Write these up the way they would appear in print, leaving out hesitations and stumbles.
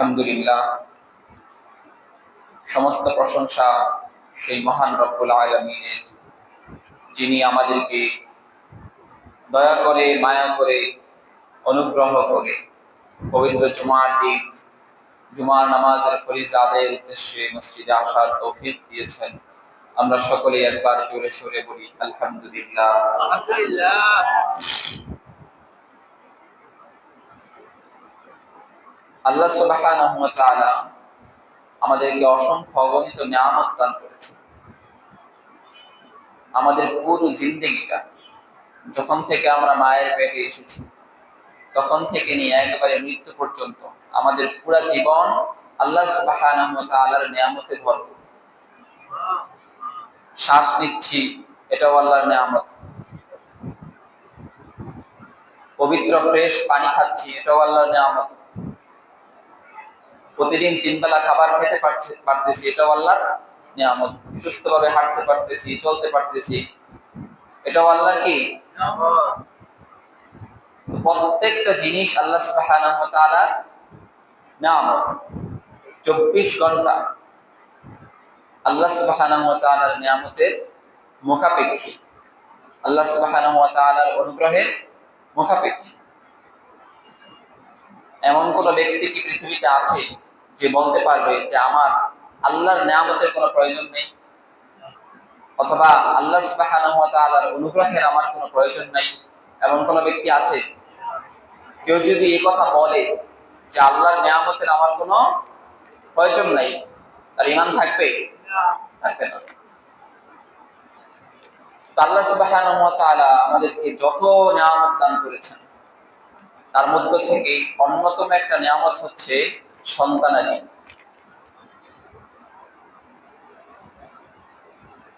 আলহামদুলিল্লাহ, সমস্ত প্রশংসা সেই মহান রব্বুল আলামিনের, যিনি আমাদেরকে দয়া করে, মায়া করে, অনুগ্রহ করে পবিত্র জুমার দিন জুমার নামাজের ফরিজ আদায়ের উদ্দেশ্যে মসজিদে আসার তৌফিক দিয়েছেন। আমরা সকলে একবার জোরে সোরে বলি আলহামদুলিল্লাহ। আলহামদুলিল্লাহ। আল্লাহ সুবহানাহু ওয়া তাআলা আমাদেরকে অসংখ্য অগণিত নিয়ামত দান করেছেন। আমাদের পুরো জিন্দেগিটা, যখন থেকে আমরা মায়ের পেটে এসেছি তখন থেকে নিয়ে একেবারে মৃত্যু পর্যন্ত আমাদের পুরা জীবন আল্লাহ সুবহানাহু ওয়া তাআলার নিয়ামতে ভরপুর। শ্বাস নিচ্ছি, এটাও আল্লাহর নিয়ামত। পবিত্র ফ্রেশ পানি খাচ্ছি, এটাও আল্লাহর নিয়ামত। প্রতিদিন 3 বেলা খাবার খেতে পারতেছি, এটাও আল্লাহর নিয়ামত। সুস্থভাবে হাঁটতে পারতেছি, চলতে পারতেছি, এটাও আল্লাহর কি নিয়ামত। প্রত্যেকটা জিনিস আল্লাহ সুবহানাহু ওয়া তাআলার নিয়ামত। 24 ঘন্টা আল্লাহ সুবহানাহু ওয়া তাআলার নিয়ামতের মুখাপেক্ষী, আল্লাহ সুবহানাহু ওয়া তাআলার অনুগ্রহের মুখাপেক্ষী। এমন কোন ব্যক্তি কি পৃথিবীতে আছে যে বলতে পারবে যে আমার আল্লাহর নিয়ামতের কোনো প্রয়োজন নেই, অথবা আল্লাহ সুবহানাহু ওয়া তাআলার অনুগ্রহের আমার কোনো প্রয়োজন নাই? এমন কোন ব্যক্তি আছে? কেউ যদি এই কথা বলে যে আল্লাহর নিয়ামতের আমার কোনো প্রয়োজন নাই, তার ঈমান থাকবে? থাকবে না। আল্লাহ সুবহানাহু ওয়া তাআলা আমাদেরকে যত নিয়ামত দান করেছেন, তার মধ্য থেকে অন্যতম একটা নিয়ামত হচ্ছে সন্তানাদি।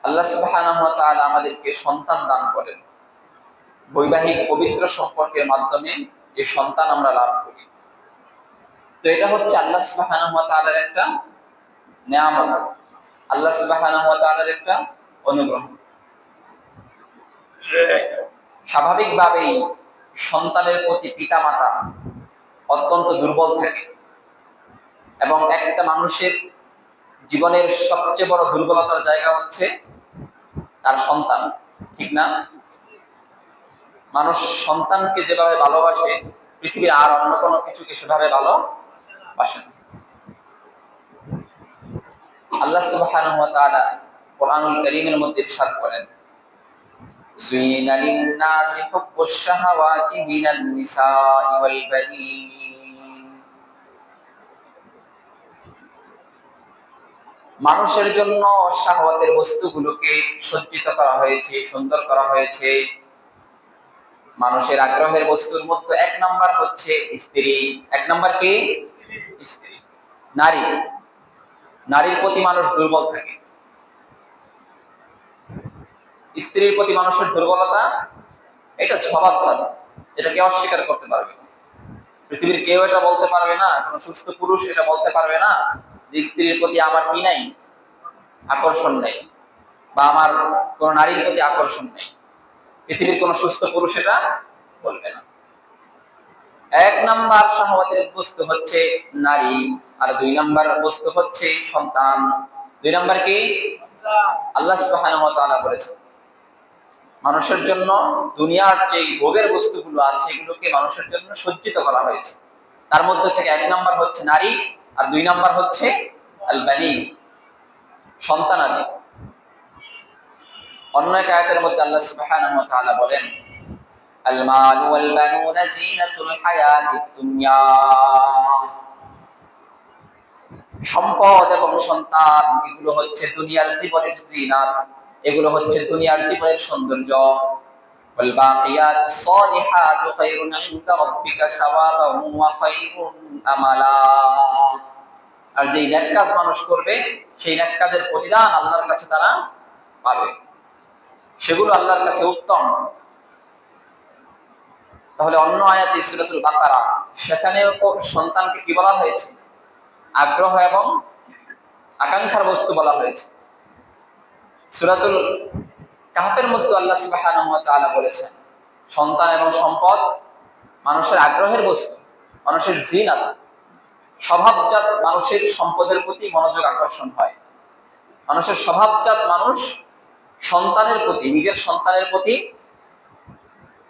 আল্লাহ সুবহানাহু ওয়া তাআলা আমাদেরকে সন্তান দান করেন। বৈবাহিক পবিত্র সম্পর্কের মাধ্যমে এই সন্তান আমরা লাভ করি। তো এটা হচ্ছে আল্লাহ সুবহানাহু ওয়া তাআলার একটা নিয়ামত, আল্লাহ সুবহানাহু ওয়া তাআলার একটা অনুগ্রহ। স্বাভাবিকভাবেই সন্তানের প্রতি পিতামাতা অত্যন্ত দুর্বল থাকে, এবং একটা মানুষের জীবনের সবচেয়ে বড় দুর্বলতার জায়গা হচ্ছে তার সন্তান, ঠিক না? মানুষ সন্তানকে যেভাবে ভালোবাসে, পৃথিবীর আর অন্য কোনো কিছুকে সেভাবে ভালোবাসে না। আল্লাহ সুবহানাহু ওয়া তাআলা কোরআনুল কারীমের মধ্যে ইরশাদ করেন, যুইনা লিন-নাসি হুব্বুশ শাহাওয়াতি মিনান নিসাই ওয়াল বানীন। মানুষের জন্য শাহওয়াতের বস্তুগুলোকে সজ্জিত করা হয়েছে, সুন্দর করা হয়েছে। মানুষের আগ্রহের বস্তুর মধ্যে 1 নাম্বার হচ্ছে স্ত্রী। 1 নাম্বার কি? স্ত্রী, নারী। নারীর প্রতি মানুষ দুর্বল থাকে। স্ত্রীর প্রতি মানুষের দুর্বলতা এটা স্বভাবজাত, এটা কেউ অস্বীকার করতে পারবে না। পৃথিবীর কেউ এটা বলতে পারবে না, কোন সুস্থ পুরুষ এটা বলতে পারবে না যে স্ত্রীর প্রতি আমার কি নাই, আকর্ষণ নেই, বা আমার কোন নারীর প্রতি আকর্ষণ নেই। পৃথিবীর কোন সুস্থ পুরুষ এটা বলবে না। 1 নাম্বার শাহওয়াতের বস্তু হচ্ছে নারী, আর 2 নাম্বার বস্তু হচ্ছে সন্তান। 2 নাম্বার কি? আল্লাহ সুবহানাহু ওয়া তাআলা বলেছেন মানুষের জন্য দুনিয়ার যে ভোগের বস্তুগুলো আছে এগুলোকে মানুষের জন্য সজ্জিত করা হয়েছে। তার মধ্যে থেকে 1 নাম্বার হচ্ছে নারী, আর 2 নাম্বার হচ্ছে আল বানী, সন্তানাদি। অন্য এক আয়াতের মধ্যে আল্লাহ সুবহানাহু ওয়া তাআলা বলেন, আল মালু ওয়াল বানুনা যিনাতুল হায়াতিদ দুনিয়া। সম্পদ এবং সন্তান এগুলো হচ্ছে দুনিয়ার জীবনের জিনাত, এগুলো হচ্ছে দুনিয়ার জীবনের সৌন্দর্য। ওয়াল বাকিয়াতুস সালিহাতু খায়রুন ইনদা রাব্বিকা সাওয়াবান ওয়া খায়রুন আমালা। আর যেই নেক কাজ মানুষ করবে, সেই নেক কাজের প্রতিদান আল্লাহর কাছে তারা পাবে, সেগুলো আল্লাহর কাছে উত্তম। তাহলে অন্য আয়াতে সূরাতুল বাকারা, সেখানেও সন্তানকে কি বলা হয়েছে? আগ্রহ এবং আকাঙ্ক্ষার বস্তু বলা হয়েছে। সূরাতুল কাহফের মধ্যে আল্লাহ সুবহানাহু ওয়া তাআলা বলেছেন সন্তান এবং সম্পদ মানুষের আগ্রহের বস্তু, মানুষের জিনাত। স্বভাবজাত মানুষের সম্পদের প্রতি মনোযোগ আকর্ষণ হয়। মানুষের স্বভাবজাত মানুষ সন্তানের প্রতি, নিজের সন্তানের প্রতি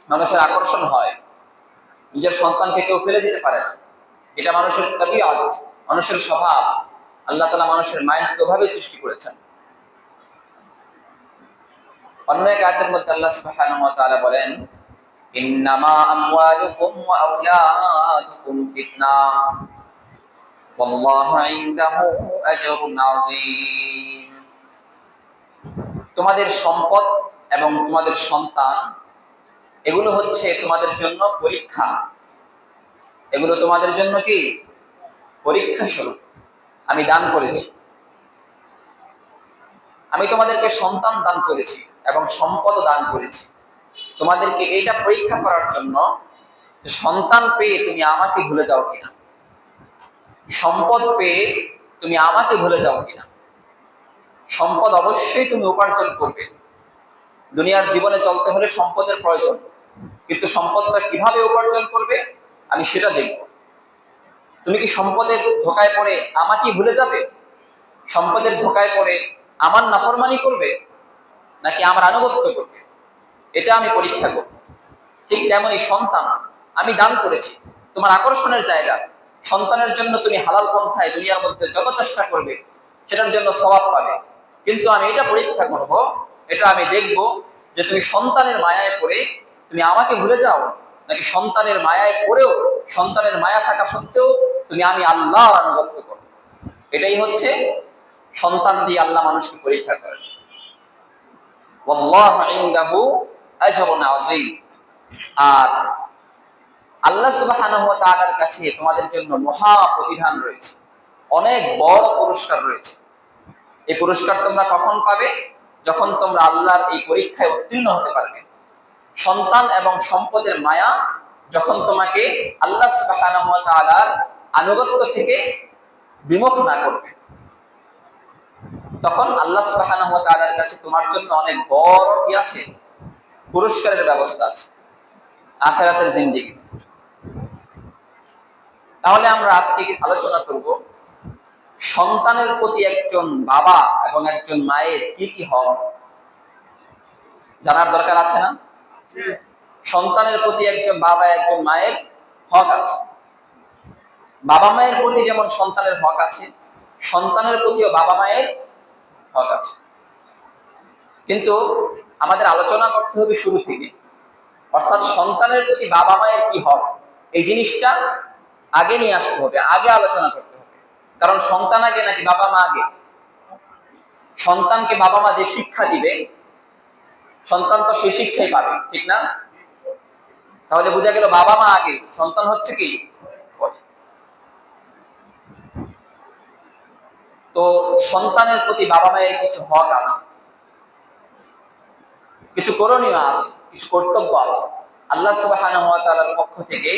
মানুষের আকর্ষণ হয়। নিজের সন্তানকে কেউ ফেলে দিতে পারে না, এটা মানুষের তাবিআত, মানুষের স্বভাব। আল্লাহ তাআলা মানুষের মাইন্ডকে ওভাবে সৃষ্টি করেছেন। অন্য এক আয়াতের মধ্যে আল্লাহ সুবহানাহু ওয়া তাআলা বলেন, ইন্নামা আমওয়ালুকুম ওয়া আওলাদুকুম ফিতনাহ ওয়াল্লাহু ইনদাহু আজরুন আযীম। তোমাদের সম্পদ এবং তোমাদের সন্তান এগুলো হচ্ছে তোমাদের জন্য পরীক্ষা। এগুলো তোমাদের জন্য কি? পরীক্ষা স্বরূপ আমি দান করেছি। আমি তোমাদেরকে সন্তান দান করেছি এবং সম্পদ দান করেছি তোমাদেরকে এইটা পরীক্ষা করার জন্য, সন্তান পেয়ে তুমি আমাকে ভুলে যাও কিনা, সম্পদ পেয়ে তুমি আমাকে ভুলে যাও কিনা। সম্পদ অবশ্যই তুমি উপার্জন করবে। দুনিয়ার জীবনে চলতে হলে সম্পদের প্রয়োজন, কিন্তু সম্পদটা কিভাবে উপার্জন করবে আমি সেটা দেখব। তুমি কি সম্পদের ধোকায় পড়ে আমাকে ভুলে যাবে? সম্পদের ধোকায় পড়ে আমার নাফরমানি করবে নাকি আমার আনুগত্য করবে, এটা আমি পরীক্ষা করব। ঠিক তেমনই সন্তান আমি দান করেছি, তোমার আকর্ষণের জায়গা। সন্তানের জন্য তুমি হালাল পন্থায় দুনিয়ার মধ্যে যত চেষ্টা করবে সেটার জন্য সওয়াব পাবে, কিন্তু আমি এটা পরীক্ষা করব, এটা আমি দেখব যে তুমি সন্তানের মায়ায় পড়ে তুমি আমাকে ভুলে যাও নাকি সন্তানের মায়ায় পড়েও, সন্তানের মায়া থাকা সত্ত্বেও তুমি আমি আল্লাহর আনুগত্য করো। এটাই হচ্ছে সন্তান দিয়ে আল্লাহ মানুষকে পরীক্ষা করেন। ওয়াল্লাহু ইনদাহু আজরুন আযীম। আর আল্লাহ সুবহানাহু ওয়া তাআলার কাছে তোমাদের জন্য মহা প্রতিদান রয়েছে, অনেক বড় পুরস্কার রয়েছে। এই পুরস্কার তোমরা কখন পাবে? যখন তোমরা আল্লাহর এই পরীক্ষায় উত্তীর্ণ হতে পারবে। সন্তান এবং সম্পদের মায়া যখন তোমাকে আল্লাহ সুবহানাহু ওয়া তাআলার আনুগত্য থেকে বিমুখ না করবে, তখন আল্লাহ সুবহানাহু ওয়া তাআলার কাছে তোমার জন্য অনেক বড় কি আছে? পুরস্কারের ব্যবস্থা আছে আখিরাতের জিন্দেগি। তাহলে আমরা আজকে আলোচনা করব সন্তানের প্রতি একজন বাবা এবং একজন মায়ের কি কি হক জানার দরকার আছে না? সন্তানের প্রতি একজন বাবা একজন মায়ের হক আছে। বাবা মায়ের প্রতি যেমন সন্তানের হক আছে, সন্তানের প্রতিও বাবা মায়ের হক আছে। কিন্তু আমাদের আলোচনা করতে হবে শুরু থেকে, অর্থাৎ সন্তানের প্রতি বাবা মায়ের কি হক এই জিনিসটা আগে নিয়ে আসতে হবে, আগে আলোচনা করতে হবে। কারণ সন্তান আগে নাকি বাবা মা আগে? সন্তানকে বাবা মা যে শিক্ষা দিবে সন্তান তো সেই শিক্ষাই পাবে, ঠিক না? তাহলে বোঝা গেল বাবা মা আগে, সন্তান হচ্ছে কি পরে। তো সন্তানের প্রতি বাবা মায়ের কিছু হক আছে, কিছু করণীয় আছে, কিছু কর্তব্য আছে। আল্লাহ সুবহানাহু ওয়া তাআলার পক্ষ থেকে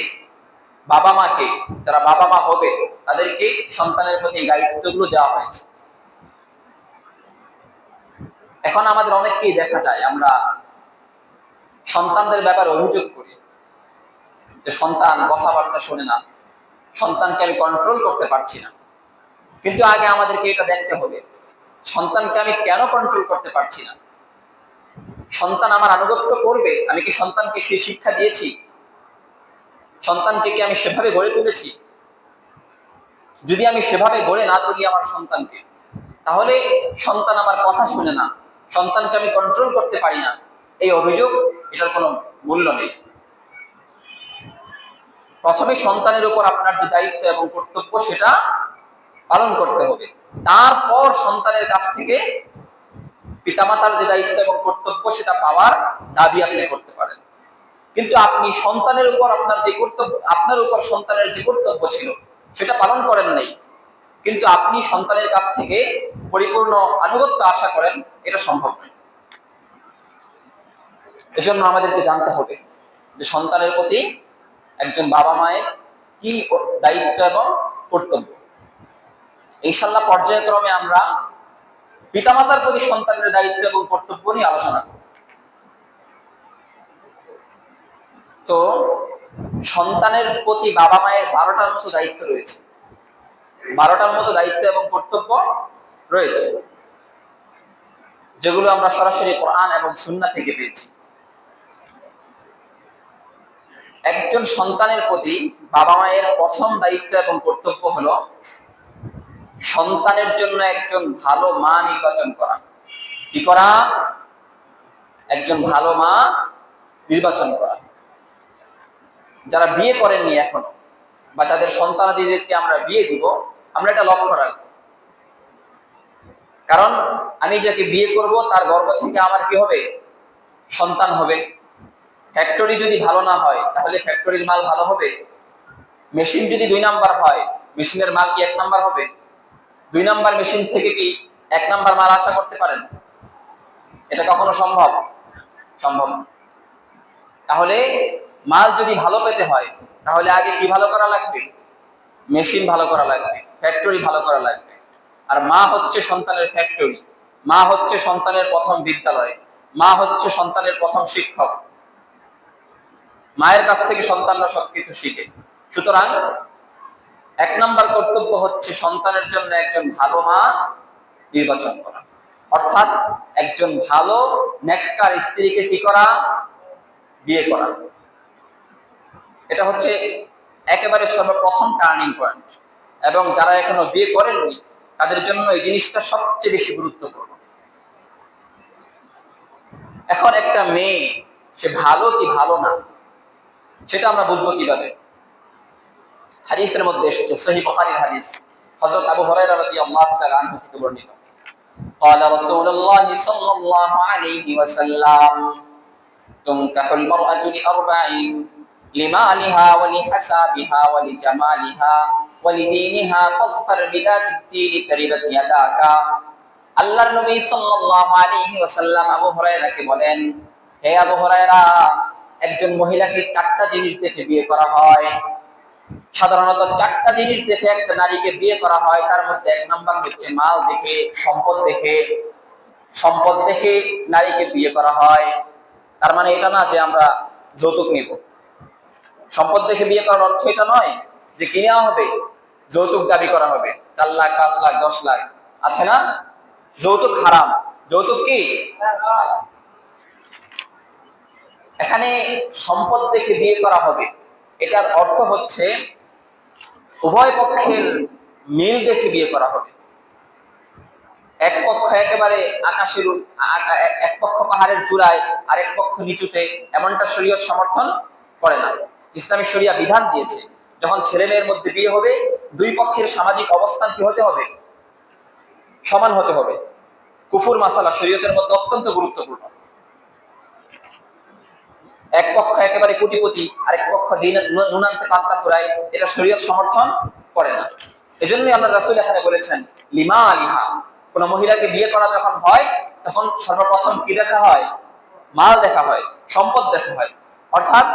বাবা মাকে, যারা বাবা মা হবে তাদেরকে সন্তানের প্রতি দায়িত্বগুলো দেওয়া হয়েছে। এখন আমাদের অনেককেই দেখা যায় আমরা সন্তানদের ব্যাপারে অভিযোগ করি যে সন্তান কথাবার্তা শোনে না, সন্তানকে আমি কন্ট্রোল করতে পারছি না। কিন্তু আগে আমাদেরকে এটা দেখতে হবে, সন্তানকে আমি কেন কন্ট্রোল করতে পারছি না? সন্তান আমার আনুগত্য করবে, আমি কি সন্তানকে সেই শিক্ষা দিয়েছি? সন্তানকে কি আমি সেভাবে গড়ে তুলেছি? যদি আমি সেভাবে গড়ে না তুলি আমার সন্তানকে, তাহলে সন্তান আমার কথা শুনে না, সন্তানকে আমি কন্ট্রোল করতে পারি না, এই অভিযোগ, এটার কোনো মূল্য নেই। প্রথমে সন্তানের উপর আপনার যে দায়িত্ব এবং কর্তব্য সেটা পালন করতে হবে, তারপর সন্তানের কাছ থেকে পিতামাতার যে দায়িত্ব এবং কর্তব্য সেটা পাওয়ার দাবি আপনি করতে পারেন। কিন্তু আপনি সন্তানের উপর আপনার যে কর্তব্য, আপনার উপর সন্তানের যে কর্তব্য ছিল সেটা পালন করেন নাই, কিন্তু আপনি সন্তানের কাছ থেকে পরিপূর্ণ আনুগত্য আশা করেন, এটা সম্ভব নয়। এজন্য আমাদেরকে জানতে হবে যে সন্তানের প্রতি একজন বাবা মায়ের কি দায়িত্ব এবং কর্তব্য। ইনশাআল্লাহ পর্যায়ক্রমে আমরা পিতামাতার প্রতি সন্তানের দায়িত্ব এবং কর্তব্য নিয়ে আলোচনা করব। তো সন্তানের প্রতি বাবা মায়ের 12টার মতো দায়িত্ব রয়েছে। 12টার মতো দায়িত্ব এবং কর্তব্য রয়েছে, যেগুলো আমরা সরাসরি কোরআন এবং সুন্নাহ থেকে পেয়েছি। একজন সন্তানের প্রতি বাবা মায়ের প্রথম দায়িত্ব এবং কর্তব্য হলো সন্তানের জন্য একজন ভালো মা নির্বাচন করা। কি করা? একজন ভালো মা নির্বাচন করা। যারা বিয়ে করেননি এখনো, বা যাদের সন্তানাদিদেরকে আমরা বিয়ে দিব, আমরা এটা লক্ষ্য রাখবো। কারণ আমি যাকে বিয়ে করব তার গর্ভ থেকে আমার কি হবে? সন্তান হবে। ফ্যাক্টরি যদি ভালো না হয় তাহলে ফ্যাক্টরির মাল ভালো হবে? মেশিন যদি 2 নাম্বার হয়, মেশিনের মাল কি 1 নাম্বার হবে? 2 নাম্বার মেশিন থেকে কি 1 নাম্বার মাল আশা করতে পারেন? এটা কখনো সম্ভব? সম্ভব না। তাহলে মাল যদি ভালো পেতে হয় তাহলে আগে কি ভালো করা লাগবে? মেশিন ভালো করা লাগবে, ফ্যাক্টরি ভালো করা লাগবে। আর মা হচ্ছে সন্তানের ফ্যাক্টরি, মা হচ্ছে সন্তানের প্রথম বিদ্যালয়, মা হচ্ছে সন্তানের প্রথম শিক্ষক। মায়ের কাছ থেকে সন্তানরা সবকিছু শিখে। সুতরাং 1 নাম্বার কর্তব্য হচ্ছে সন্তানের জন্য একজন ভালো মা নির্বাচন করা, অর্থাৎ একজন ভালো নেককার স্ত্রীকে কি করা? বিয়ে করা। এটা হচ্ছে একেবারে সর্বপ্রথম টার্নিং পয়েন্ট, এবং যারা এখনো বিয়ে করেননি তাদের জন্য এই জিনিসটা সবচেয়ে বেশি গুরুত্বপূর্ণ। এখন একটা মেয়ে সে ভালো কি ভালো না সেটা আমরা বুঝবো কিভাবে? হাদিসের মধ্যে এসেছে, সহিহ বুখারীর হাদিস, হযরত আবু হুরায়রা রাদিয়াল্লাহু তাআলা আনহু থেকে বর্ণিত। قال رسول الله صلى الله عليه وسلم تنكح المرأة لأربع لمالها ولحسابها ولجمالها ولدينها فاظفر بذات الدين تربت يداك। আল্লাহর নবী সাল্লাল্লাহু আলাইহি ওয়াসাল্লাম আবু হুরায়রাকে বলেন, হে আবু হুরায়রা, একজন মহিলাকে 4টা জিনিস দেখে বিয়ে করা হয়। সাধারণত 4টা জিনিস দেখে একটা নারীকে বিয়ে করা হয়। তার মধ্যে 1 নাম্বার হচ্ছে মাল দেখে, সম্পদ দেখে। সম্পদ দেখে নারীকে বিয়ে করা হয়। তার মানে এটা না যে আমরা যৌতুক নেব। সম্পদ দেখে বিয়ে করার অর্থ এটা নয় যে কিনে হবে, যৌতুক দাবি করা হবে, 4 লাখ, 5 লাখ, 10 লাখ, আছে না? যৌতুক হারাম। যৌতুক কি? এখানে সম্পদ দেখে বিয়ে করা হবে, এটার অর্থ হচ্ছে উভয় পক্ষের মিল দেখে বিয়ে করা হবে। এক পক্ষ একেবারে আকাশের, এক পক্ষ পাহাড়ের চূড়ায় আর এক পক্ষ নিচুতে, এমনটা শরীয়ত সমর্থন করে না। ইসলামী শরিয়া বিধান দিয়েছে, যখন ছেলে মেয়ের মধ্যে বিয়ে হবে, 2 পক্ষের সামাজিক অবস্থান কি হতে হবে? সমান হতে হবে। কুফুর মাসালা শরীয়তের মধ্যে অত্যন্ত গুরুত্বপূর্ণ। এক পক্ষ একেবারে কোটিপতি, আরেক পক্ষ নুন আনতে পান্তা ফুরায়, এটা শরীয়ত সমর্থন করে না। এজন্যই আল্লাহ রাসূল এখানে বলেছেন লিমা আলিহা। কোন মহিলাকে বিয়ে করা যখন হয় তখন সর্বপ্রথম কি দেখা হয়? মাল দেখা হয়, সম্পদ দেখা হয়। অর্থাৎ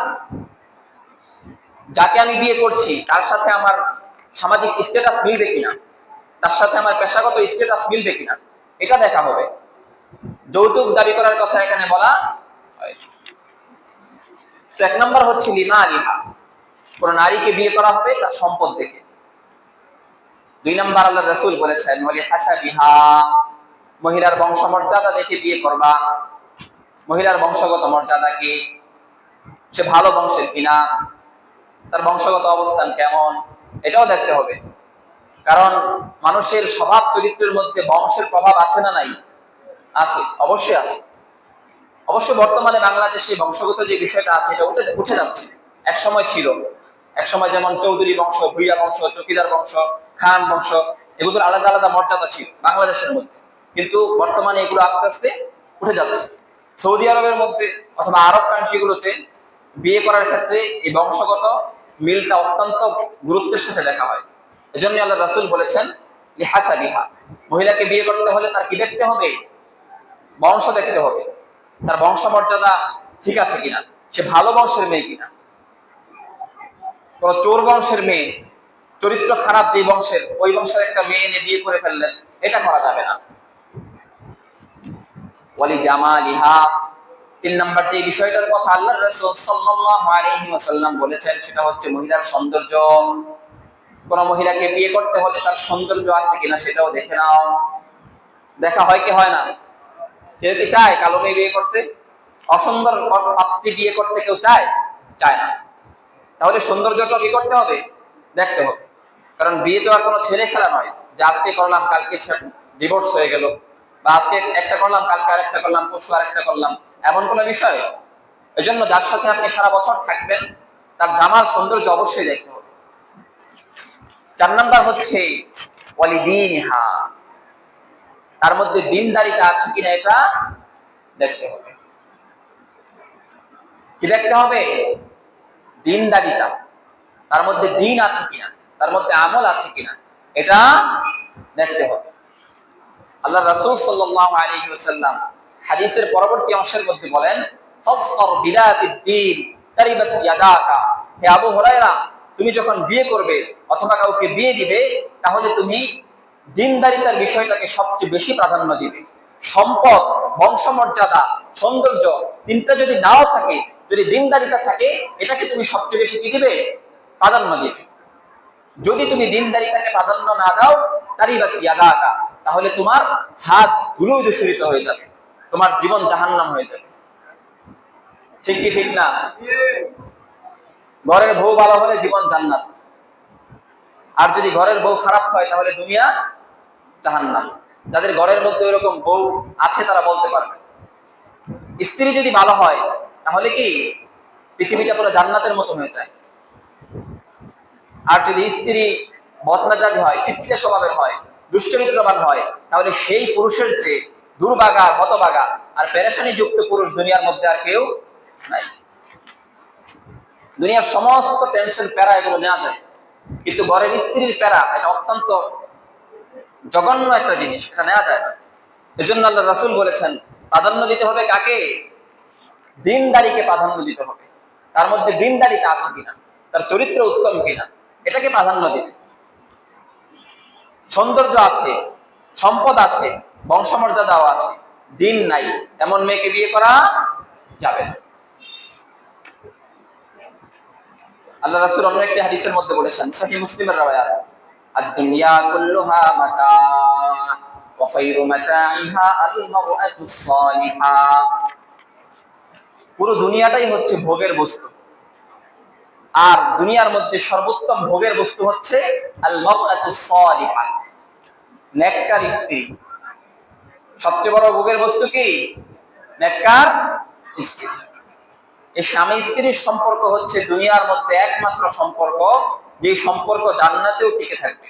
যাকে আমি বিয়ে করছি তার সাথে আমার সামাজিক স্ট্যাটাস মিলবে কিনা, তার সাথে আমার পেশাগত স্ট্যাটাস মিলবে কিনা, এটা দেখা হবে। যৌতুক দাবি করার কথা এখানে বলা হয়। তো 1 নাম্বার হচ্ছে লিমা আলিহা, কোন নারীকে বিয়ে করা হবে তার সম্পদ দেখে। 2 নাম্বার আল্লাহ রাসূল বলেছেন ওয়ালি হাসাবিহা, মহিলার বংশমর্যাদা দেখে বিয়ে করবা। মহিলার বংশগত মর্যাদা কি, সে ভালো বংশের কিনা, তার বংশগত অবস্থান কেমন, এটাও দেখতে হবে। কারণ মানুষের স্বভাব চরিত্রের মধ্যে বংশের প্রভাব আছে না নাই? আছে, অবশ্যই আছে। অবশ্য বর্তমানে বাংলাদেশে বংশগত যে বিষয়টা আছে এটা উঠে যাচ্ছে। এক সময় ছিল, এক সময় যেমন চৌধুরী বংশ, ভুইয়া বংশ, চকিদার বংশ, খান বংশ, এগুলোর আলাদা আলাদা মর্যাদা ছিল বাংলাদেশের মধ্যে। কিন্তু বর্তমানে এগুলো আস্তে আস্তে উঠে যাচ্ছে। সৌদি আরবের মধ্যে অথবা আরব কান্ট্রিগুলোতে বিয়ে করার ক্ষেত্রে এই বংশগত মিলটা অত্যন্ত গুরুত্বের সাথে দেখা হয়। এজন্য আল্লাহ রাসূল বলেছেন লিহাসাবিহা, মহিলাকে বিয়ে করতে হলে তার কি দেখতে হবে? বংশ দেখতে হবে, তার বংশ মর্যাদা ঠিক আছে কিনা, সে ভালো বংশের মেয়ে কিনা। কোন চোর বংশের মেয়ে, চরিত্র খারাপ যে বংশের, ওই বংশের একটা মেয়ে এনে বিয়ে করে ফেললেন, এটা করা যাবে না। ওয়ালি জামালিহা, 3 নাম্বার যে বিষয়টার কথা আল্লাহর রাসূল সাল্লাল্লাহু আলাইহি ওয়াসাল্লাম বলেছেন সেটা হচ্ছে মহিলার সৌন্দর্য। কোন মহিলাকে বিয়ে করতে হলে তার সৌন্দর্য আছে কিনা সেটাও দেখে নাও। দেখা হয় কি হয় না? কেউ কি চায় কালো মেয়ে বিয়ে করতে? অসুন্দর পাত্রী বিয়ে করতে কেউ চায়? চায় না। তাহলে সৌন্দর্যটা কি করতে হবে? দেখতে হবে। কারণ বিয়ে তো আর কোনো ছেলে খেলা নয় যে আজকে করলাম কালকে ডিভোর্স হয়ে গেল, বা আজকে একটা করলাম কালকে আরেকটা করলাম, পরশু আরেকটা করলাম, এমন কোনো বিষয়। এজন্য যার সাথে আপনি সারা বছর থাকবেন তার জামাল সৌন্দর্য অবশ্যই দেখতে হবে। 4 নাম্বার হচ্ছে ওয়ালিদিনহা, তার মধ্যে দিনদারিতা আছে কিনা এটা দেখতে হবে। কি দেখতে হবে? দিনদারিতা, তার মধ্যে দিন আছে কিনা, তার মধ্যে আমল আছে কিনা এটা দেখতে হবে। আল্লাহ রাসূল সাল্লাল্লাহু আলাইহি ওয়াসাল্লাম হাদিসের পরবর্তী অংশের মধ্যে বলেন, ফাসফার বিদাতিদ দ্বীন তারিবাত ইয়াদাকা। হে আবু হুরায়রা, তুমি যখন বিয়ে করবে অথবা কাউকে বিয়ে দিবে, তাহলে তুমি দিনদারিতার বিষয়টাকে সবচেয়ে বেশি প্রাধান্য দিবে। সম্পদ, বংশমর্যাদা, সৌন্দর্য তিনটা যদি নাও থাকে, যদি দিনদারিতা থাকে, এটাকে তুমি সবচেয়ে বেশি কি দিবে? প্রাধান্য দিবে। যদি তুমি দিনদারিতাকে প্রাধান্য না দাও, তারিবাত ইয়াদাকা, তাহলে তোমার হাত ধুলোয় দূষিত হয়ে যাবে, তোমার জীবন জাহান্নাম হয়ে যাবে। ঠিক কি ঠিক না? ঘরের বউ ভালো হলে জীবন জান্নাত, আর যদি ঘরের বউ খারাপ হয় তাহলে দুনিয়া জাহান্নাম। যাদের ঘরের মধ্যে এরকম বউ আছে তারা বলতে পারবে। স্ত্রী যদি ভালো হয় তাহলে কি পৃথিবীটা পুরো জান্নাতের মতো হয়ে যায়। আর যদি স্ত্রী বদমেজাজ হয়, খিটখিটে স্বভাবের হয়, দুশ্চরিত্রবান হয়, তাহলে সেই পুরুষের চেয়ে দুর্ভাগা, হতভাগা আর পেরেশানি যুক্ত পুরুষ দুনিয়ার মধ্যে আর কেউ নাই। দুনিয়ার সমস্ত টেনশন প্যারা এগুলো নেওয়া যায়, কিন্তু ঘরের স্ত্রীর প্যারা এটা অত্যন্ত জঘন্য একটা জিনিস, এটা নেওয়া যায় না। এজন্য আল্লাহ রাসূল বলেছেন প্রাধান্য দিতে হবে কাকে? দিনদারিকে প্রাধান্য দিতে হবে। তার মধ্যে দিনদারিতা আছে কিনা, তার চরিত্র উত্তম কিনা, এটাকে প্রাধান্য দিবে। সৌন্দর্য আছে, সম্পদ আছে, বংশমর্যাদাও আছে, দিন নাই, এমন মেয়েকে বিয়ে করা যাবে না। আল্লাহ রাসূল অন্য একটি হাদিসের মধ্যে বলেছেন, সহিহ মুসলিমের রাওয়ায়াত, আদ-দুনিয়া কুল্লুহা মাতা ওয়া খায়রু মাতাইহা আল-মারআতুস সালিহা। পুরো দুনিয়াটাই হচ্ছে ভোগের বস্তু, আর দুনিয়ার মধ্যে সর্বোত্তম ভোগের বস্তু হচ্ছে আল-মারআতুস সালিহা, নেককার স্ত্রী। সবচেয়ে বড় ভোগের বস্তু কি? নেককার স্ত্রী। এই স্বামী স্ত্রীর সম্পর্ক হচ্ছে দুনিয়ার মধ্যে একমাত্র সম্পর্ক, যে সম্পর্ক জান্নাতেও টিকে থাকবে।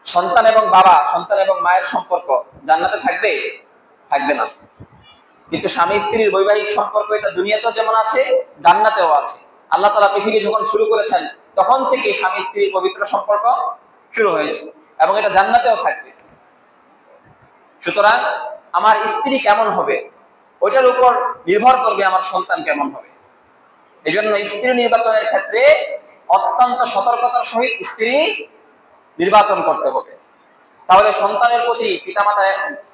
সন্তান এবং বাবা, সন্তান এবং মায়ের সম্পর্ক জান্নাতে থাকবে? থাকবে না। কিন্তু স্বামী স্ত্রীর বৈবাহিক সম্পর্ক এটা দুনিয়াতেও যেমন আছে, জান্নাতেও আছে। আল্লাহ তাআলা পৃথিবী যখন শুরু করেছেন তখন থেকে স্বামী স্ত্রীর পবিত্র সম্পর্ক শুরু হয়েছে, এবং এটা জান্নাতেও থাকবে। সুতরাং আমার স্ত্রী কেমন হবে ওইটার উপর নির্ভর করবে আমার সন্তান কেমন হবে। এই জন্য স্ত্রী নির্বাচনের ক্ষেত্রে অত্যন্ত সতর্কতার সহিত স্ত্রী নির্বাচন করতে হবে। তাহলে সন্তানের প্রতি পিতামাতা,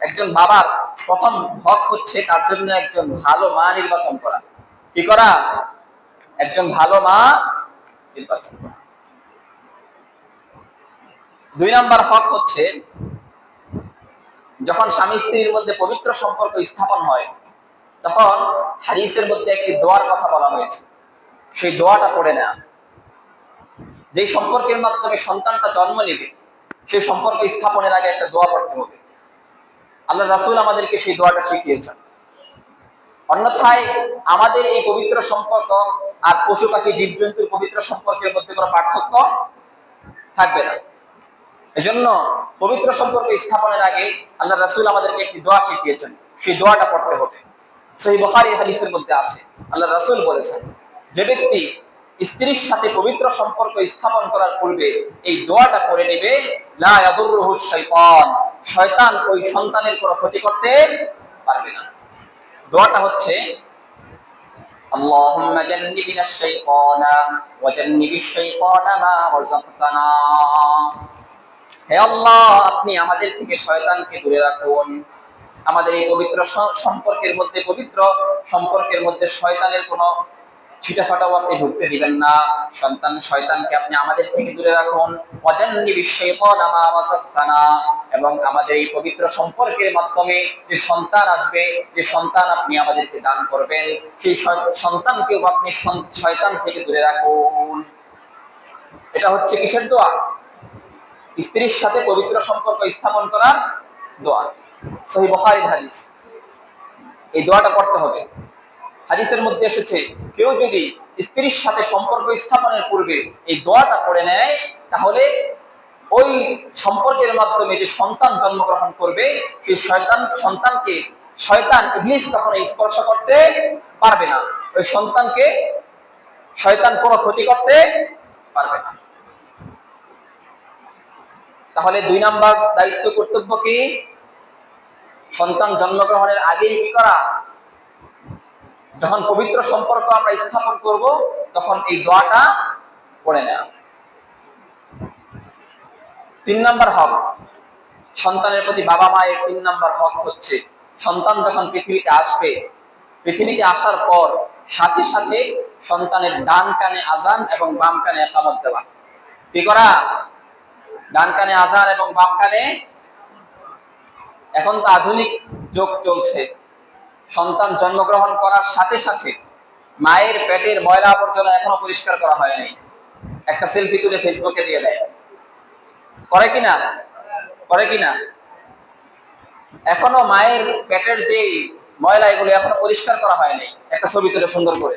একজন বাবার প্রথম হক হচ্ছে তার জন্য একজন ভালো মা নির্বাচন করা। কি করা? একজন ভালো মা নির্বাচন করা। 2 নাম্বার হক হচ্ছে যখন স্বামী স্ত্রীর মধ্যে পবিত্র সম্পর্ক স্থাপন হয়, তখন হাদিসের মধ্যে একটি দোয়ার কথা বলা হয়েছে, সেই দোয়াটা পড়ে নেওয়া। যে সম্পর্কের মাধ্যমে সন্তানটা জন্ম নেবে সেই সম্পর্ক স্থাপনের আগে একটা দোয়া পড়তে হবে। আল্লাহ রাসূল আমাদেরকে সেই দোয়াটা শিখিয়েছেন। অন্যথায় আমাদের এই পবিত্র সম্পর্ক আর পশু পাখি জীবজন্তুর পবিত্র সম্পর্কের মধ্যে কোনো পার্থক্য থাকবে না। এজন্য পবিত্র সম্পর্ক স্থাপনের আগে আল্লাহ রাসূল আমাদেরকে একটি দোয়া শিখিয়েছেন, সেই দোয়াটা পড়তে হবে। সহিহ বুখারী হাদিসের মধ্যে আছে, আল্লাহ রাসূল বলেছেন, যে ব্যক্তি স্ত্রীর সাথে পবিত্র সম্পর্ক স্থাপন করার পূর্বে এই দোয়াটা করে নেবে, লা ইয়াদুররুহু শাইতান, শয়তান ওই সন্তানের কোনো ক্ষতি করতে পারবে না। দোয়াটা হচ্ছে, আল্লাহুম্মা জান্নিবিনাশ শাইতানা ওয়া জান্নিবিশ শাইতানা মা রাযাকতানা। হে আল্লাহ, আপনি আমাদের থেকে শয়তানকে দূরে রাখুন। আমাদের এই পবিত্র সম্পর্কের মধ্যে, পবিত্র সম্পর্কের মধ্যে শয়তানের কোনো ছিটাফাটাও আপনি ঢুকতে দিবেন না। শয়তানকে আপনি আমাদের থেকে দূরে রাখুন। ওয়াজান্নিবিশ শাইতানা মা রাযাকতানা, এবং আমাদের এই পবিত্র সম্পর্কের মাধ্যমে যে সন্তান আসবে, যে সন্তান আপনি আমাদেরকে দান করবেন, সেই সন্তানকেও আপনি শয়তান থেকে দূরে রাখুন। এটা হচ্ছে কিসের দোয়া? স্ত্রীর সাথে পবিত্র সম্পর্ক স্থাপন করার দোয়া। সহিহ বুখারীর হাদিস। এই দোয়াটা পড়তে হবে। হাদিসের মধ্যে এসেছে, কেউ যদি স্ত্রীর সাথে সম্পর্ক স্থাপনের পূর্বে এই দোয়াটা করে নেয়, তাহলে ওই সম্পর্কের মাধ্যমে যে সন্তান জন্মগ্রহণ করবে, সেই সন্তানকে শয়তান ইবলিস কখনো স্পর্শ করতে পারবে না। ওই সন্তানকে শয়তান কোনো ক্ষতি করতে পারবে না। তাহলে 2 নাম্বার দায়িত্ব, কর্তব্য কি? সন্তান জন্মগ্রহণের আগেই কি করা? যখন পবিত্র সম্পর্ক আমরা স্থাপন করব, তখন এই দোয়াটা পড়ে নেওয়া। 3 নাম্বার হক সন্তানের প্রতি বাবা মায়ের 3 নাম্বার হক হচ্ছে, সন্তান যখন পৃথিবীতে আসবে, পৃথিবীতে আসার পর সাথে সাথে সন্তানের ডান কানে আজান এবং বাম কানে ইকামত দেওয়া। কি করা? ডান কানে আজান এবং বাম কানে। এখন তো আধুনিক যুগ চলছে, সন্তান জন্মগ্রহণ করার সাথে সাথে মায়ের পেটের ময়লা আবর্জনা এখনো পরিষ্কার করা হয়নি, একটা সেলফি তুলে ফেসবুকে দিয়ে দেয়। করে কিনা? করে কিনা? এখনো মায়ের পেটের যে ময়লা, এগুলো এখনো পরিষ্কার করা হয়নি, একটা ছবি তুলে সুন্দর করে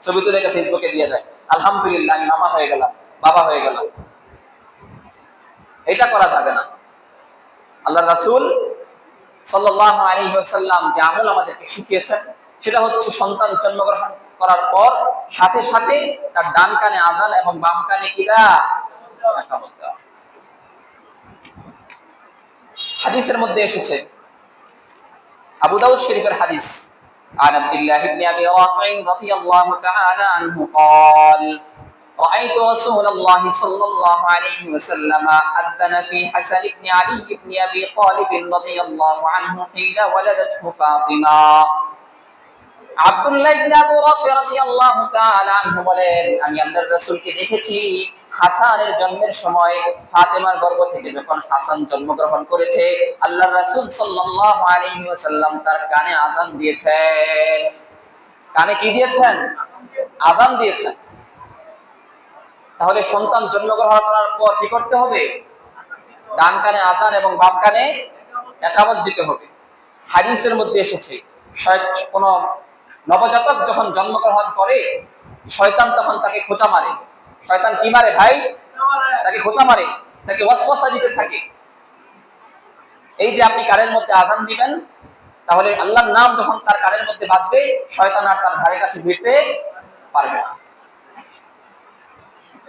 ছবি তুলে এটা ফেসবুকে দিয়ে দেয়, আলহামদুলিল্লাহ আমি মামা হয়ে গেলাম, বাবা হয়ে গেলাম। এটা করা যাবে না। আল্লাহ রাসূল সাল্লাল্লাহু আলাইহি ওয়াসাল্লাম যে আমল আমাদেরকে শিখিয়েছেন, সেটা হচ্ছে সন্তান জন্মগ্রহণ করার পর সাথে সাথে তার ডান কানে আজান এবং বাম কানে কিরা ইকামত দেওয়া। হাদিসের মধ্যে এসেছে, আবু দাউদ শরীফের হাদিস, عن عبد الله بن ابي رافع رضي الله تعالى عنه قال رأيت رسول الله صلى الله عليه وسلم أذن في حسن بن علي بن أبي طالب رضي الله عنه حين ولدته فاطمة। আব্দুল্লাহ ইবনে আবু রাফি রাদিয়াল্লাহু তাআলা আনহু বলেন, আমি আল্লাহর রাসূলকে দেখেছি হাসানের জন্মের সময়, ফাতেমার গর্ভ থেকে যখন হাসান জন্মগ্রহণ করেছে, আল্লাহর রাসূল সাল্লাল্লাহু আলাইহি ওয়াসাল্লাম তার কানে আযান দিয়েছেন। কানে কি দিয়েছেন? আযান দিয়েছেন। তাহলে সন্তান জন্মগ্রহণ করার পর কি করতে হবে? ডান কানে আযান এবং বাম কানে ইকামত দিতে হবে। হাদিসের মধ্যে এসেছে, কোন নবজাতক যখন জন্মগ্রহণ করে, শয়তান তখন তাকে খোঁচা মারে। শয়তান কি মারে ভাই? তাকে খোঁচা মারে, তাকে ওয়াসওয়াসা দিতে থাকে। এই যে আপনি কানের মধ্যে আযান দিবেন, তাহলে আল্লাহর নাম যখন তার কানের মধ্যে বাজবে, শয়তান আর তার ধারে কাছে ভিড়তে পারবে না।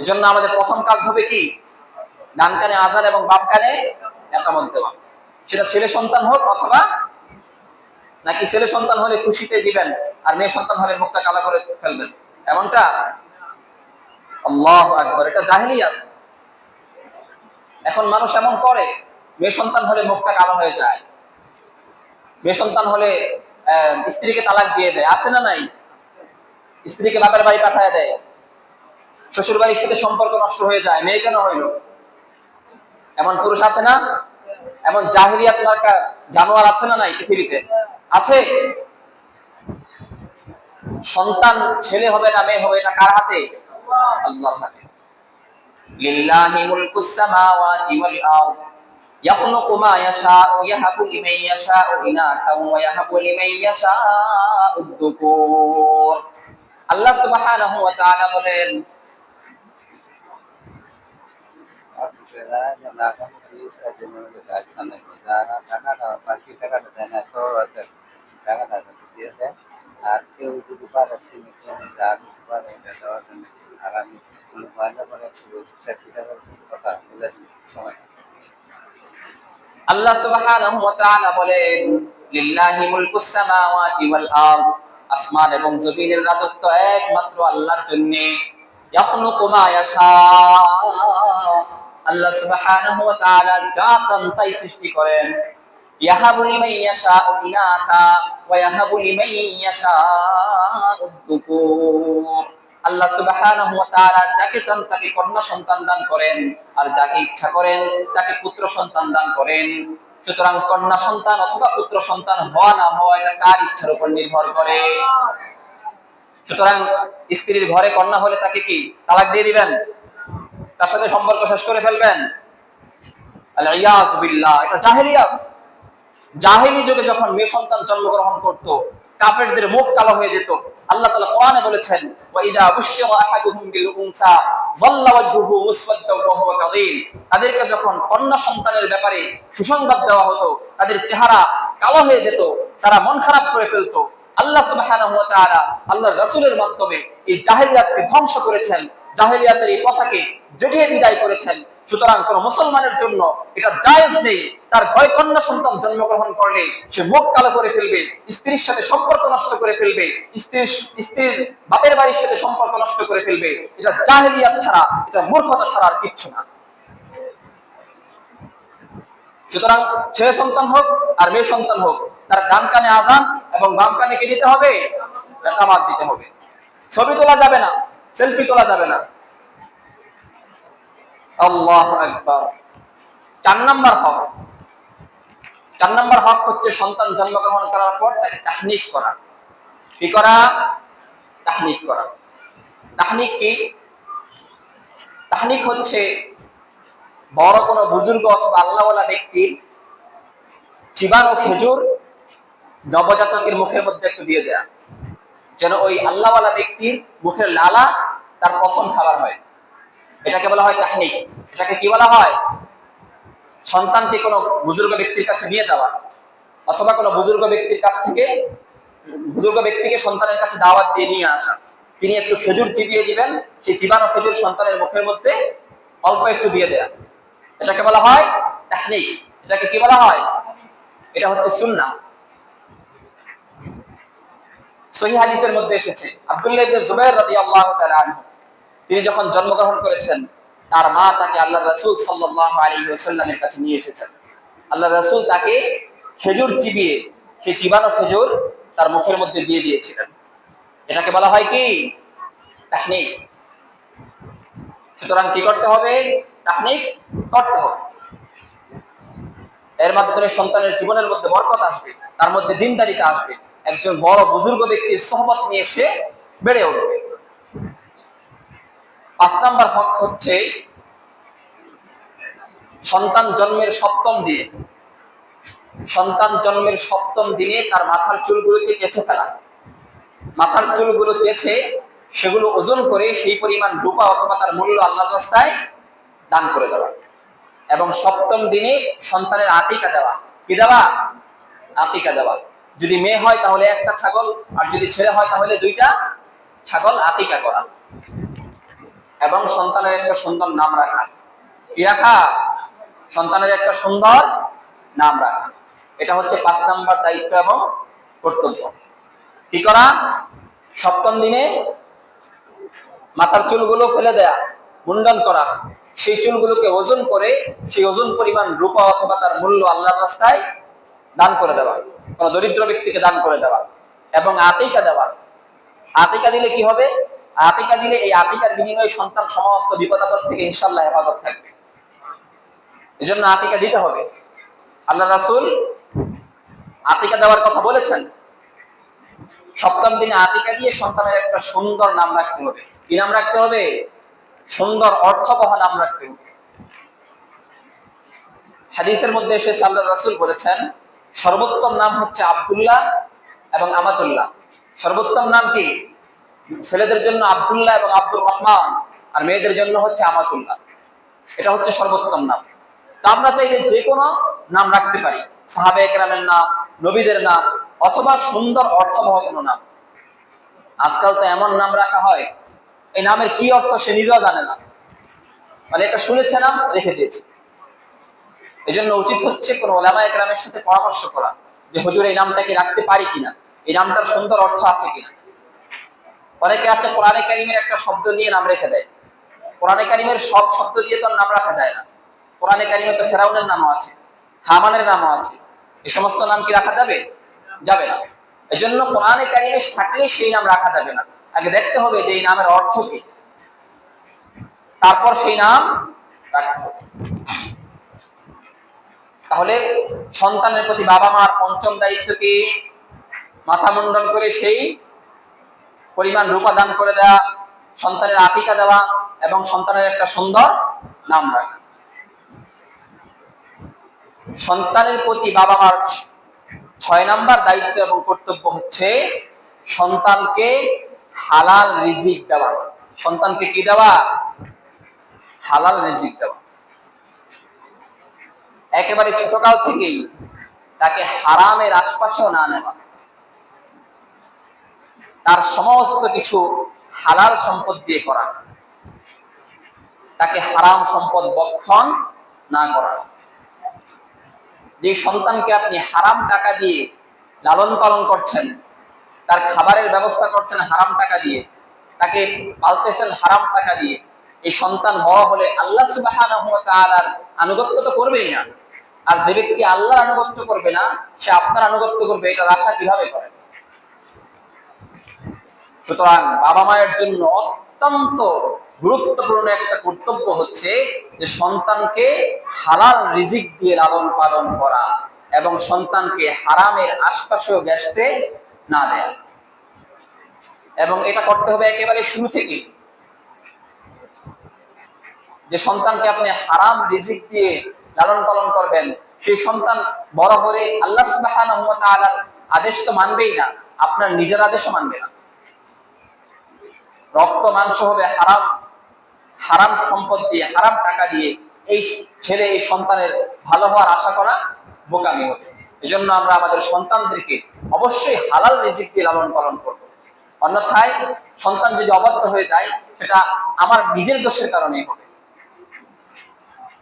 এজন্য আমাদের প্রথম কাজ হবে কি? ডান কানে আযান এবং বাম কানে ইকামত দেওয়া। সেটা ছেলে সন্তান হোক অথবা, নাকি ছেলে সন্তান হলে খুশিতে দিবেন আর মেয়ে সন্তান হলে মুখটা কালো করে ফেলবেন, এমনটা? আল্লাহু আকবার, এটা জাহেলিয়াত। এখন মানুষ এমন করে, মেয়ে সন্তান হলে মুখটা কালো হয়ে যায়, মেয়ে সন্তান হলে স্ত্রীকে তালাক দিয়ে দেয়। আছে না নাই? স্ত্রীকে বাপের বাড়ি পাঠায় দেয়, শ্বশুর বাড়ির সাথে সম্পর্ক নষ্ট হয়ে যায়। মেয়ে কেন হইল? এমন পুরুষ আছে না? এমন জাহেলিয়াত মার্কা জানোয়ার আছে না নাই পৃথিবীতে? আছে। সন্তান ছেলে হবে না মেয়ে হবে, এটা কার হাতে? আল্লাহর হাতে। লিল্লাহি মুলকুস সামাওয়াতি ওয়াল আরদ ইয়াখলুকু মা ইয়াশাউ ইয়াহাবু লিমান ইয়াশাউ ইনাসা ওয়া ইয়াহাবু লিমান ইয়াশাউ যুকুর। আল্লাহ সুবহানাহু ওয়া তাআলা বলেন, আর কেউ যদি পারে আগামী কথা বলে সময়। আল্লাহ সুবহানাহু ওয়া তাআলা বলেন, লিল্লাহি মুলকুস সামাওয়াতি ওয়াল আরদ, আসমান এবং জমিনের রাজত্ব একমাত্র আল্লাহর জন্য। ইয়াখলুকু মা ইয়াশা, আল্লাহ সুবহানাহু ওয়া তাআলা যা চান তাই সৃষ্টি করেন। ইয়াহাবু লিমান ইয়াশাউ ইনাসা ওয়া ইয়াহাবু লিমান ইয়াশাউ যুকুর। আল্লাহ সুবহানাহু ওয়া তাআলা যাকে চান তাকে কন্যা সন্তান দান করেন, আর যাকে ইচ্ছা করেন তাকে পুত্র সন্তান দান করেন। সুতরাং কন্যা সন্তান অথবা পুত্র সন্তান হওয়া না হওয়া এটা কার ইচ্ছার উপর নির্ভর করে। সুতরাং স্ত্রীর ঘরে কন্যা হলে তাকে কি তালাক দিয়ে দিবেন, তার সাথে সম্পর্ক শেষ করে ফেলবেন? আল-ইয়াযু বিল্লাহ, এটা জাহেলিয়াত। জাহেলি যুগে যখন মেয়ে সন্তান জন্মগ্রহণ করত, কাফেরদের মুখ কালো হয়ে যেত। আল্লাহ তাআলা কোরআনে বলেছেন, ওয়া ইযা বুশশিরা আহাদুহুম বিল উনসা যাল্লা ওয়াজহুহু মুসওয়াদ্দান ওয়া হুয়া কাযীম। তাদেরকে যখন কন্যা সন্তানের ব্যাপারে সুসংবাদ দেওয়া হতো, তাদের চেহারা কালো হয়ে যেত, তারা মন খারাপ করে ফেলতো। আল্লাহ সুবহানাহু ওয়া তাআলা আল্লাহর রাসূলের মাধ্যমে এই জাহেলিয়াতকে ধ্বংস করেছেন, জাহেলিয়াতের এই কথাকে জেটিয়ে বিদায় করেছেন। সুতরাং কোন মুসলমানের জন্য এটা জায়েজ নেই, তার ঘরে কন্যা সন্তান জন্মগ্রহণ করলে সে মুখ কালো করে ফেলবে, স্ত্রীর সাথে সম্পর্ক নষ্ট করে ফেলবে, স্ত্রীর বাপের বাড়ির সাথে সম্পর্ক নষ্ট করে ফেলবে। এটা জাহেলিয়াত ছাড়া, এটা মূর্খতা ছাড়া আর কিচ্ছু না। সুতরাং ছেলে সন্তান হোক আর মেয়ে সন্তান হোক, তার ডান কানে আযান এবং বাম কানে কি দিতে হবে? ইকামাত দিতে হবে। ছবি তোলা যাবে না, সেলফি তোলা যাবে না। আল্লাহু আকবার। 4 নাম্বার হক, 4 নাম্বার হক হচ্ছে সন্তান জন্মগ্রহণ করার পর তাকে তাহনিক করা। কি করা? তাহনিক করা। তাহনিক কি? তাহনিক হচ্ছে বড় কোনো বুজুর্গ অথবা আল্লাহওয়ালা ব্যক্তির চিবানো খেজুর নবজাতকের মুখের মধ্যে একটু দিয়ে দেয়া, যেন ওই আল্লাহওয়ালা ব্যক্তির মুখের লালা তার প্রথম খাবার হয়। এটাকে বলা হয় তাহনিক। এটাকে কি বলা হয়? সন্তানকে কোনো বুজুর্গ ব্যক্তির কাছে নিয়ে যাওয়া, অথবা কোনো বুজুর্গ ব্যক্তিকে সন্তানের কাছে দাওয়াত দিয়ে নিয়ে আসা। তিনি একটু খেজুর চিবিয়ে দিবেন, সেই চিবানো খেজুর সন্তানের মুখের মধ্যে অল্প একটু দিয়ে দেয়া, এটাকে বলা হয় তাহনিক। এটাকে কি বলা হয়? এটা হচ্ছে সুন্নাহ। সহিহ হাদিসের মধ্যে এসেছে, আব্দুল্লাহ ইবনে জুবাইর রাদিয়াল্লাহু তাআলা আনহু তিনি যখন জন্মগ্রহণ করেছেন, তার মা তাকে আল্লাহর রাসূল সাল্লাল্লাহু আলাইহি ওয়াসাল্লামের কাছে নিয়ে এসেছেন। আল্লাহর রাসূল তাকে খেজুর চিবিয়ে, সেই চিবানো খেজুর তার মুখের মধ্যে দিয়ে দিয়েছিলেন। এটাকে বলা হয় কি? তাহনিক। সুতরাং কি করতে হবে? তাহনিক করতে হবে। এর মাধ্যমে সন্তানের জীবনের মধ্যে বরকত আসবে, তার মধ্যে দ্বীনদারিতা আসবে, একজন বড় বুজুর্গ ব্যক্তির সোহবত নিয়ে সে বেড়ে উঠবে। 5 নাম্বার হক হচ্ছে সন্তান জন্মের 7ম দিনে, সন্তান জন্মের 7ম দিনে তার মাথার চুলগুলোকে কেচে ফেলা। মাথার চুলগুলো কেচে সেগুলো ওজন করে সেই পরিমাণ রূপা অথবা তার মূল্য আল্লাহর রাস্তায় দান করে দেওয়া। এবং 7ম দিনে সন্তানের আকিকা দেওয়া। কি দেওয়া? আকিকা দেওয়া। যদি মেয়ে হয় তাহলে একটা ছাগল, আর যদি ছেলে হয় তাহলে 2টা ছাগল আকিকা করা। এবং সন্তানের একটা সুন্দর নাম রাখা। কি রাখা? সন্তানের একটা সুন্দর নাম রাখা। এটা হচ্ছে 5 নাম্বার দায়িত্ব এবং কর্তব্য। কি করা? 7ম দিনে মাথার চুলগুলো ফেলে দেয়া, মুন্ডন করা, সেই চুলগুলোকে ওজন করে সেই ওজন পরিমাণ রূপা অথবা তার মূল্য আল্লাহর রাস্তায় দান করে দেওয়া, কোন দরিদ্র ব্যক্তিকে দান করে দেওয়া। এবং আকিকা দেওয়া। আকিকা দিলে কি হবে? আকিকা দিলে এই আকিকার বিনিময়ে সন্তান সমস্ত বিপদ আপদ থেকে ইনশাআল্লাহ হেফাজত থাকবে। এজন্য আকিকা দিতে হবে। আল্লাহ রাসূল আকিকা দেওয়ার কথা বলেছেন। 7ম দিনে আকিকা দিয়ে সন্তানের একটা সুন্দর নাম রাখতে হবে। কি নাম রাখতে হবে? সুন্দর অর্থবহ নাম রাখতে হবে। হাদিসের মধ্যে এসেছে, আল্লাহর রাসূল বলেছেন, সর্বোত্তম নাম হচ্ছে আব্দুল্লাহ এবং আমাতুল্লাহ। সর্বোত্তম নাম কি? ছেলেদের জন্য আব্দুল্লাহ এবং আব্দুর রহমান, আর মেয়েদের জন্য হচ্ছে আমাতুল্লাহ। এটা হচ্ছে সর্বোত্তম নাম। তা আমরা চাইলে যে কোনো নাম রাখতে পারি, সাহাবায়ে কেরামের নাম, নবীদের নাম, অথবা সুন্দর অর্থবহ কোনো নাম। আজকাল তো এমন নাম রাখা হয়, এই নামের কি অর্থ সে নিজেও জানে না, মানে এটা শুনেছে নাম রেখে দিয়েছে। এই জন্য উচিত হচ্ছে কোন উলামায়ে কেরামের সাথে পরামর্শ করা, যে হুজুর এই নামটা কি রাখতে পারি কিনা, এই নামটার সুন্দর অর্থ আছে কিনা। অনেকে আছে কোরআনে কারিমের একটা শব্দ নিয়ে নাম রেখে দেয়। কোরআনে কারিমের সব শব্দ দিয়ে তো নাম রাখা যায় না। কোরআনে কারিমে তো ফেরাউনের নামও আছে, হামানের নামও আছে, এই সমস্ত নাম কি রাখা যাবে? যাবে না। এজন্য কোরআনে কারিমে থাকলে সেই নাম রাখা যাবে না। আগে দেখতে হবে যে এই নামের অর্থ কি, তারপর সেই নাম রাখতে হবে। তাহলে সন্তানের প্রতি বাবা মার পঞ্চম দায়িত্ব কি? মাথা মুন্ডন করে সেই পরিমাণ রূপা দান করে দেওয়া, সন্তানের আতিকা দেওয়া এবং সন্তানের একটা সুন্দর নাম রাখা। সন্তানের প্রতি বাবা মার 6 নাম্বার দায়িত্ব এবং কর্তব্য হচ্ছে সন্তানকে হালাল রিজিক দেওয়া। সন্তানকে কি দেওয়া? হালাল রিজিক দেওয়া। একেবারে ছোটকাল থেকেই তাকে হারামের আশপাশেও না নেওয়া, তার সমস্ত কিছু হালাল সম্পদ দিয়ে করা, তাকে হারাম সম্পদ বক্ষণ না করা। যে সন্তানকে আপনি হারাম টাকা দিয়ে লালন পালন করছেন, তার খাবারের ব্যবস্থা করছেন হারাম টাকা দিয়ে, তাকে পালতেছেন হারাম টাকা দিয়ে, এই সন্তান বড় হলে আল্লাহ সুবহানাহু ওয়া তাআলার আনুগত্য তো করবেই না। আর যে ব্যক্তি আল্লাহর আনুগত্য করবে না, সে আপনার আনুগত্য করবে, এটার আশা কিভাবে করে? সুতরাং বাবা মায়ের জন্য অত্যন্ত গুরুত্বপূর্ণ একটা কর্তব্য হচ্ছে যে সন্তানকে হালাল রিজিক দিয়ে লালন পালন করা এবং সন্তানকে হারামের আশপাশেও ব্যস্তে না দেয়া। এবং এটা করতে হবে একেবারে শুরু থেকে, যে সন্তানকে আপনি হারাম রিজিক দিয়ে লালন পালন করবেন, সেই সন্তান বড় হলে আল্লাহ সুবহানাহু ওয়া তাআলার আদেশ তো মানবেই না, আপনার নিজের আদেশও মানবে না। রক্ত মাংস হবে হারাম, হারাম সম্পদ দিয়ে, হারাম টাকা দিয়ে এই ছেলে, এই সন্তানের ভালো হওয়ার আশা করা বোকামি হবে। এজন্য আমরা আমাদের সন্তানদেরকে অবশ্যই হালাল রিজিক দিয়ে লালন পালন করব। অন্যথায় সন্তান যদি অবাধ্য হয়ে যায়, সেটা আমার নিজের দোষের কারণেই হবে।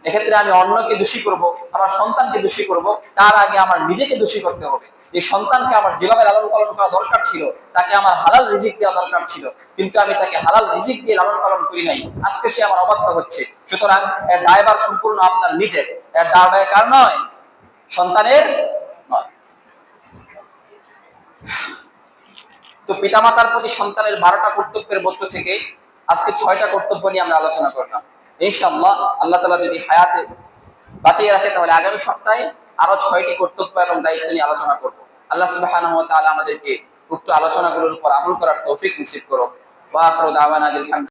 এক্ষেত্রে আমি অন্যকে দোষী করব, আমার সন্তানকে দোষী করব, তার আগে আমার নিজেকে দোষী করতে হবে। এই সন্তানকে আমার যেভাবে লালন পালন করা দরকার ছিল, তাকে আমার হালাল রিজিক দেওয়া দরকার ছিল, কিন্তু আমি তাকে হালাল রিজিক দিয়ে লালন পালন করি নাই, আজকে সে আমার অবাধ্য হচ্ছে। সুতরাং এর দায়ভার সম্পূর্ণ আপনার নিজের, এর দায় কার নয়? সন্তানের নয়। তো পিতামাতার প্রতি সন্তানের 12টা কর্তব্যের মধ্য থেকে আজকে 6টা কর্তব্য নিয়ে আমরা আলোচনা করলাম। ইনশাআল্লাহ আল্লাহ তাআলা যদি হায়াতে বাঁচিয়ে রাখে, তাহলে আগামী সপ্তাহে আরো 6টি কর্তব্য এবং দায়িত্ব নিয়ে আলোচনা করব। আল্লাহ সুবহানাহু ওয়া তাআলা আমাদেরকে উক্ত আলোচনাগুলোর উপর আমল করার তৌফিক নসিব করুক। ওয়া আখিরু দাওয়ানা আলহামদুলিল্লাহ।